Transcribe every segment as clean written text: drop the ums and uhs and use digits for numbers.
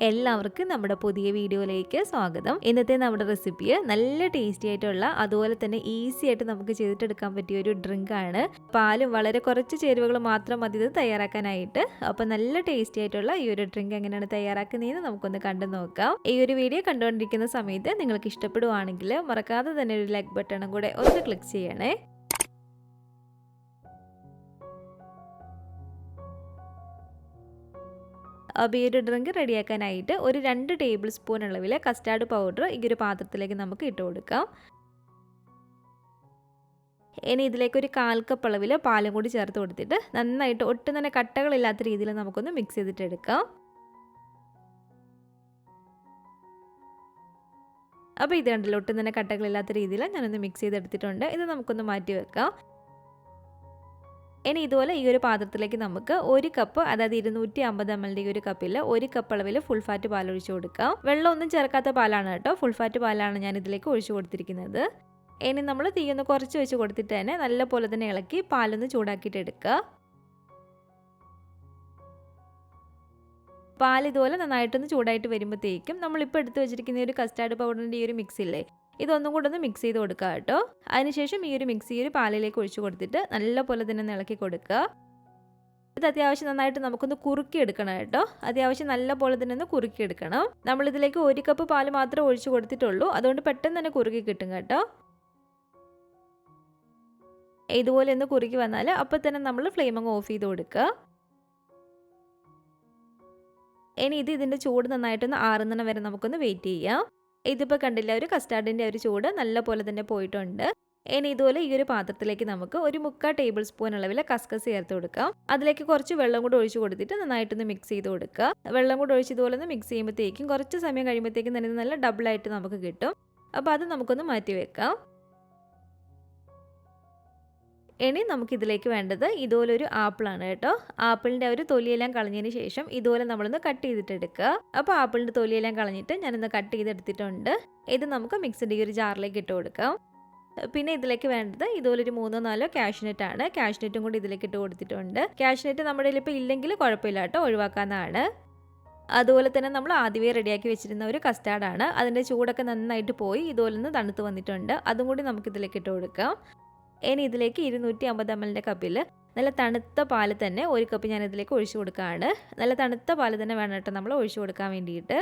എല്ലാവർക്കും നമ്മുടെ പുതിയ വീഡിയോയിലേക്ക് സ്വാഗതം. ഇന്നത്തെ നമ്മുടെ റെസിപ്പി നല്ല ടേസ്റ്റി ആയിട്ടുള്ള അതുപോലെ തന്നെ ഈസി ആയിട്ട് നമുക്ക് ചെയ്തിട്ടെടുക്കാൻ പറ്റിയ ഒരു ഡ്രിങ്ക് ആണ്. പാലും വളരെ കുറച്ച് ചേരുവകൾ മാത്രം മതി ഇത് തയ്യാറാക്കാനായിട്ട്. അപ്പോൾ നല്ല ടേസ്റ്റി ആയിട്ടുള്ള ഈ ഒരു ഡ്രിങ്ക് എങ്ങനെയാണ് തയ്യാറാക്കുന്നതെന്ന് നമുക്കൊന്ന് കണ്ടു നോക്കാം. ഈ ഒരു വീഡിയോ കണ്ടുകൊണ്ടിരിക്കുന്ന സമയത്ത് നിങ്ങൾക്ക് ഇഷ്ടപ്പെടുവാണെങ്കിൽ മറക്കാതെ തന്നെ ഒരു ലൈക്ക് ബട്ടണും കൂടെ ഒന്ന് ക്ലിക്ക് ചെയ്യണേ. അപ്പോൾ ഈ ഒരു ഡ്രിങ്ക് റെഡിയാക്കാനായിട്ട് ഒരു 2 ടേബിൾ സ്പൂൺ അളവിൽ കസ്റ്റാർഡ് പൗഡർ ഈ ഒരു പാത്രത്തിലേക്ക് നമുക്ക് ഇട്ട് കൊടുക്കാം. ഇനി ഇതിലേക്ക് ഒരു 1/4 കപ്പ് അളവിൽ പാലും കൂടി ചേർത്ത് കൊടുത്തിട്ട് നന്നായിട്ട് ഒട്ടും തന്നെ കട്ടകളില്ലാത്ത രീതിയിൽ നമുക്കൊന്ന് മിക്സ് ചെയ്തിട്ടെടുക്കാം. അപ്പോൾ ഇത് കണ്ടല്ലോ, ഒട്ടും തന്നെ കട്ടകളില്ലാത്ത രീതിയിൽ ഞാനൊന്ന് മിക്സ് ചെയ്തെടുത്തിട്ടുണ്ട്. ഇത് നമുക്കൊന്ന് മാറ്റി വെക്കാം. ഇനി ഇതുപോലെ ഈ ഒരു പാത്രത്തിലേക്ക് നമുക്ക് 1 കപ്പ്, അതായത് 250 ml ഈ ഒരു കപ്പിൽ 1 കപ്പ് അളവിൽ ഫുൾ ഫാറ്റ് പാൽ ഒഴിച്ചു കൊടുക്കാം. വെള്ളം ഒന്നും ചേർക്കാത്ത പാലാണ് കേട്ടോ, ഫുൾ ഫാറ്റ് പാലാണ് ഞാൻ ഇതിലേക്ക് ഒഴിച്ചു കൊടുത്തിരിക്കുന്നത്. ഇനി നമ്മൾ തീയൊന്ന് കുറച്ച് വെച്ച് കൊടുത്തിട്ട് തന്നെ നല്ലപോലെ തന്നെ ഇളക്കി പാലൊന്ന് ചൂടാക്കിയിട്ട് എടുക്കുക. പാൽ ഇതുപോലെ നന്നായിട്ടൊന്ന് ചൂടായിട്ട് വരുമ്പോഴത്തേക്കും നമ്മളിപ്പോൾ എടുത്ത് വെച്ചിരിക്കുന്ന ഒരു കസ്റ്റാർഡ് പൗഡറിൻ്റെ ഈ ഒരു മിക്സ് ഇല്ലേ, ഇതൊന്നും കൂടെ ഒന്ന് മിക്സ് ചെയ്ത് കൊടുക്കുക കേട്ടോ. അതിനുശേഷം ഈ ഒരു മിക്സ് ഈ ഒരു പാലിലേക്ക് ഒഴിച്ചു കൊടുത്തിട്ട് നല്ലപോലെ തന്നെ ഇളക്കി കൊടുക്കുക. ഇത് അത്യാവശ്യം നന്നായിട്ട് നമുക്കൊന്ന് കുറുക്കിയെടുക്കണം കേട്ടോ. അത്യാവശ്യം നല്ലപോലെ തന്നെ ഒന്ന് കുറുക്കിയെടുക്കണം. നമ്മളിതിലേക്ക് 1 കപ്പ് പാൽ മാത്രമേ ഒഴിച്ചു കൊടുത്തിട്ടുള്ളൂ, അതുകൊണ്ട് പെട്ടെന്ന് തന്നെ കുറുക്കി കിട്ടും കേട്ടോ. ഇതുപോലെ ഒന്ന് കുറുക്കി വന്നാൽ അപ്പോൾ തന്നെ നമ്മൾ ഫ്ലെയിം അങ്ങ് ഓഫ് ചെയ്ത് കൊടുക്കുക. ഇനി ഇതിൻ്റെ ചൂട് നന്നായിട്ടൊന്ന് ആറുന്നതിന് വരെ നമുക്കൊന്ന് വെയിറ്റ് ചെയ്യാം. ഇതിപ്പോൾ കണ്ടില്ല, ഒരു കസ്റ്റാർഡിൻ്റെ ഒരു ചൂട് നല്ല പോലെ തന്നെ പോയിട്ടുണ്ട്. ഇനി ഇതുപോലെ ഈ ഒരു പാത്രത്തിലേക്ക് നമുക്ക് ഒരു 3/4 ടേബിൾ സ്പൂൺ അളവിൽ കസ്കസ് ചേർത്ത് കൊടുക്കാം. അതിലേക്ക് കുറച്ച് വെള്ളം കൂടി ഒഴിച്ച് കൊടുത്തിട്ട് നന്നായിട്ടൊന്ന് മിക്സ് ചെയ്ത് കൊടുക്കുക. വെള്ളം കൂടി ഒഴിച്ച് ഇതുപോലെ ഒന്ന് മിക്സ് ചെയ്യുമ്പോഴത്തേക്കും കുറച്ച് സമയം കഴിയുമ്പോഴത്തേക്കും തന്നെ നല്ല ഡബിളായിട്ട് നമുക്ക് കിട്ടും. അപ്പോൾ അത് നമുക്കൊന്ന് മാറ്റി വെക്കാം. ഇനി നമുക്കിതിലേക്ക് വേണ്ടത് ഇതുപോലെ ഒരു ആപ്പിളാണ് കേട്ടോ. ആപ്പിളിൻ്റെ ഒരു തൊലിയെല്ലാം കളഞ്ഞതിന് ശേഷം ഇതുപോലെ നമ്മളൊന്ന് കട്ട് ചെയ്തിട്ടെടുക്കുക. അപ്പോൾ ആപ്പിളിൻ്റെ തൊലിയെല്ലാം കളഞ്ഞിട്ട് ഞാനൊന്ന് കട്ട് ചെയ്തെടുത്തിട്ടുണ്ട്. ഇത് നമുക്ക് മിക്സിൻ്റെ ഈ ഒരു ജാറിലേക്ക് ഇട്ട് കൊടുക്കാം. പിന്നെ ഇതിലേക്ക് വേണ്ടത് ഇതുപോലെ ഒരു 3-4 കാഷ്നട്ട് ആണ്. കാഷ്നട്ടും കൂടി ഇതിലേക്ക് ഇട്ട് കൊടുത്തിട്ടുണ്ട്. കാഷ്നട്ട് നമ്മുടെ ഇപ്പോൾ ഇല്ലെങ്കിൽ കുഴപ്പമില്ല കേട്ടോ, ഒഴിവാക്കാവുന്നതാണ്. അതുപോലെ തന്നെ നമ്മൾ ആദ്യമേ റെഡിയാക്കി വെച്ചിരുന്ന ഒരു കസ്റ്റാർഡാണ്. അതിൻ്റെ ചൂടൊക്കെ നന്നായിട്ട് പോയി ഇതുപോലെ ഒന്ന് തണുത്ത് വന്നിട്ടുണ്ട്. അതും കൂടി നമുക്കിതിലേക്ക് ഇട്ട് കൊടുക്കാം. ഇനി ഇതിലേക്ക് 250 ml കപ്പിൽ നല്ല തണുത്ത പാൽ തന്നെ 1 കപ്പ് ഞാൻ ഇതിലേക്ക് ഒഴിച്ചു കൊടുക്കുകയാണ്. നല്ല തണുത്ത പാൽ തന്നെ വേണം കേട്ടോ നമ്മൾ ഒഴിച്ചു കൊടുക്കാൻ വേണ്ടിയിട്ട്.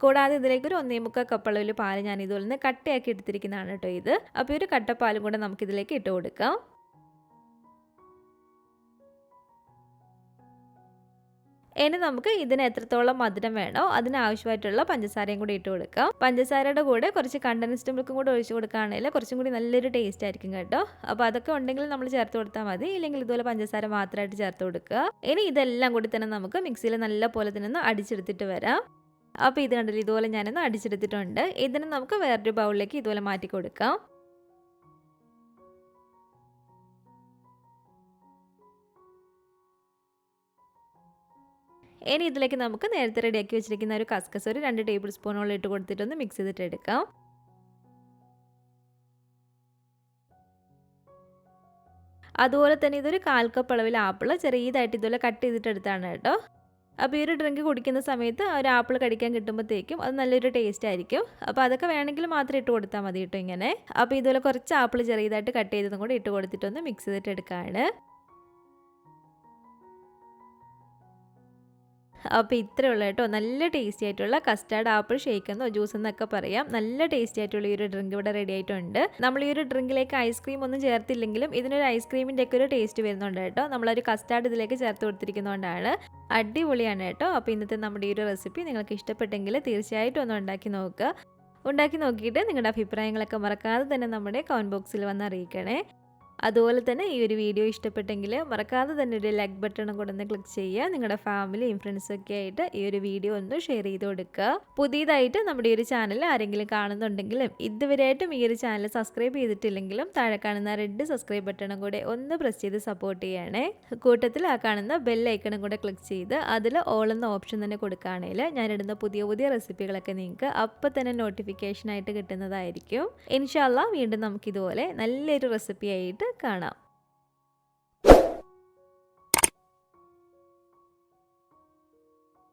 കൂടാതെ ഇതിലേക്ക് ഒരു 1.25 കപ്പ് അളവിൽ പാൽ ഞാൻ ഇതുപോലെ നിന്ന് കട്ടയാക്കി എടുത്തിരിക്കുന്നതാണ് കേട്ടോ ഇത്. അപ്പോൾ ഒരു കട്ടപ്പാലും കൂടെ നമുക്കിതിലേക്ക് ഇട്ട് കൊടുക്കാം. ഇനി നമുക്ക് ഇതിന് എത്രത്തോളം മധുരം വേണോ അതിനാവശ്യമായിട്ടുള്ള പഞ്ചസാരയും കൂടി ഇട്ട് കൊടുക്കാം. പഞ്ചസാരയുടെ കൂടെ കുറച്ച് കണ്ടൻസ്ഡ് മിൽക്കും കൂടെ ഒഴിച്ച് കൊടുക്കുകയാണെങ്കിൽ കുറച്ചും കൂടി നല്ലൊരു ടേസ്റ്റ് ആയിരിക്കും കേട്ടോ. അപ്പോൾ അതൊക്കെ ഉണ്ടെങ്കിൽ നമ്മൾ ചേർത്ത് കൊടുത്താൽ മതി, ഇല്ലെങ്കിൽ ഇതുപോലെ പഞ്ചസാര മാത്രമായിട്ട് ചേർത്ത് കൊടുക്കുക. ഇനി ഇതെല്ലാം കൂടി തന്നെ നമുക്ക് മിക്സിയിൽ നല്ല പോലെ തന്നെ ഒന്ന് അടിച്ചെടുത്തിട്ട് വരാം. അപ്പോൾ ഇത് കണ്ടില്ല, ഇതുപോലെ ഞാനൊന്ന് അടിച്ചെടുത്തിട്ടുണ്ട്. ഇതിന് നമുക്ക് വേറൊരു ബൗളിലേക്ക് ഇതുപോലെ മാറ്റി കൊടുക്കാം. ഇനി ഇതിലേക്ക് നമുക്ക് നേരത്തെ റെഡിയാക്കി വെച്ചിരിക്കുന്ന ഒരു കസ്കസ് ഒരു 2 ടേബിൾ സ്പൂണോളം ഇട്ട് കൊടുത്തിട്ടൊന്ന് മിക്സ് ചെയ്തിട്ട് എടുക്കാം. അതുപോലെ തന്നെ ഇതൊരു 1/4 കപ്പ് അളവിൽ ആപ്പിൾ ചെറിയതായിട്ട് ഇതുപോലെ കട്ട് ചെയ്തിട്ട് എടുത്താണ് കേട്ടോ. അപ്പോൾ ഈ ഒരു ഡ്രിങ്ക് കുടിക്കുന്ന സമയത്ത് ഒരു ആപ്പിൾ കടിക്കാൻ കിട്ടുമ്പോഴത്തേക്കും അത് നല്ലൊരു ടേസ്റ്റ് ആയിരിക്കും. അപ്പോൾ അതൊക്കെ വേണമെങ്കിൽ മാത്രം ഇട്ട് കൊടുത്താൽ മതി കേട്ടോ ഇങ്ങനെ. അപ്പോൾ ഇതുപോലെ കുറച്ച് ആപ്പിൾ ചെറിയതായിട്ട് കട്ട് ചെയ്തതും കൂടി ഇട്ട് കൊടുത്തിട്ടൊന്ന് മിക്സ് ചെയ്തിട്ട് എടുക്കുകയാണ്. അപ്പോൾ ഇത്രയേ ഉള്ളൂ കേട്ടോ, നല്ല ടേസ്റ്റി ആയിട്ടുള്ള കസ്റ്റാർഡ് ആപ്പിൾ ഷേക്ക് എന്നോ ജ്യൂസ് എന്നൊക്കെ പറയാം. നല്ല ടേസ്റ്റി ആയിട്ടുള്ള ഈ ഒരു ഡ്രിങ്ക് ഇവിടെ റെഡി ആയിട്ടുണ്ട്. നമ്മൾ ഈ ഒരു ഡ്രിങ്കിലേക്ക് ഐസ്ക്രീം ഒന്നും ചേർത്തില്ലെങ്കിലും ഇതിനൊരു ഐസ്ക്രീമിൻ്റെ ഒക്കെ ഒരു ടേസ്റ്റ് വരുന്നുണ്ട് കേട്ടോ. നമ്മളൊരു കസ്റ്റാർഡ് ഇതിലേക്ക് ചേർത്ത് കൊടുത്തിരിക്കുന്നതുകൊണ്ടാണ്. അടിപൊളിയാണ് കേട്ടോ. അപ്പോൾ ഇന്നത്തെ നമ്മുടെ ഈ ഒരു റെസിപ്പി നിങ്ങൾക്ക് ഇഷ്ടപ്പെട്ടെങ്കിൽ തീർച്ചയായിട്ടും ഒന്ന് ഉണ്ടാക്കി നോക്കുക. ഉണ്ടാക്കി നോക്കിയിട്ട് നിങ്ങളുടെ അഭിപ്രായങ്ങളൊക്കെ മറക്കാതെ തന്നെ നമ്മുടെ കമൻറ്റ് ബോക്സിൽ വന്ന് അറിയിക്കണേ. അതുപോലെ തന്നെ ഈ ഒരു വീഡിയോ ഇഷ്ടപ്പെട്ടെങ്കിൽ മറക്കാതെ തന്നെ ഒരു ലൈക്ക് ബട്ടണും കൂടെ ഒന്ന് ക്ലിക്ക് ചെയ്യുക. നിങ്ങളുടെ ഫാമിലിയും ഫ്രണ്ട്സൊക്കെ ആയിട്ട് ഈ ഒരു വീഡിയോ ഒന്ന് ഷെയർ ചെയ്ത് കൊടുക്കുക. പുതിയതായിട്ട് നമ്മുടെ ഈ ഒരു ചാനൽ ആരെങ്കിലും കാണുന്നുണ്ടെങ്കിലും ഇതുവരെയായിട്ടും ഈ ഒരു ചാനൽ സബ്സ്ക്രൈബ് ചെയ്തിട്ടില്ലെങ്കിലും താഴെ കാണുന്ന റെഡ് സബ്സ്ക്രൈബ് ബട്ടണും കൂടെ ഒന്ന് പ്രസ് ചെയ്ത് സപ്പോർട്ട് ചെയ്യണേ. കൂട്ടത്തിൽ ആ കാണുന്ന ബെൽ ഐക്കണും കൂടെ ക്ലിക്ക് ചെയ്ത് അതിൽ ഓൾ എന്ന ഓപ്ഷൻ തന്നെ കൊടുക്കുകയാണെങ്കിൽ ഞാനിടുന്ന പുതിയ പുതിയ റെസിപ്പികളൊക്കെ നിങ്ങൾക്ക് അപ്പം തന്നെ നോട്ടിഫിക്കേഷനായിട്ട് കിട്ടുന്നതായിരിക്കും. ഇൻഷാ അല്ലാഹ് വീണ്ടും നമുക്കിതുപോലെ നല്ലൊരു റെസിപ്പി ആയിട്ട് കാണാം.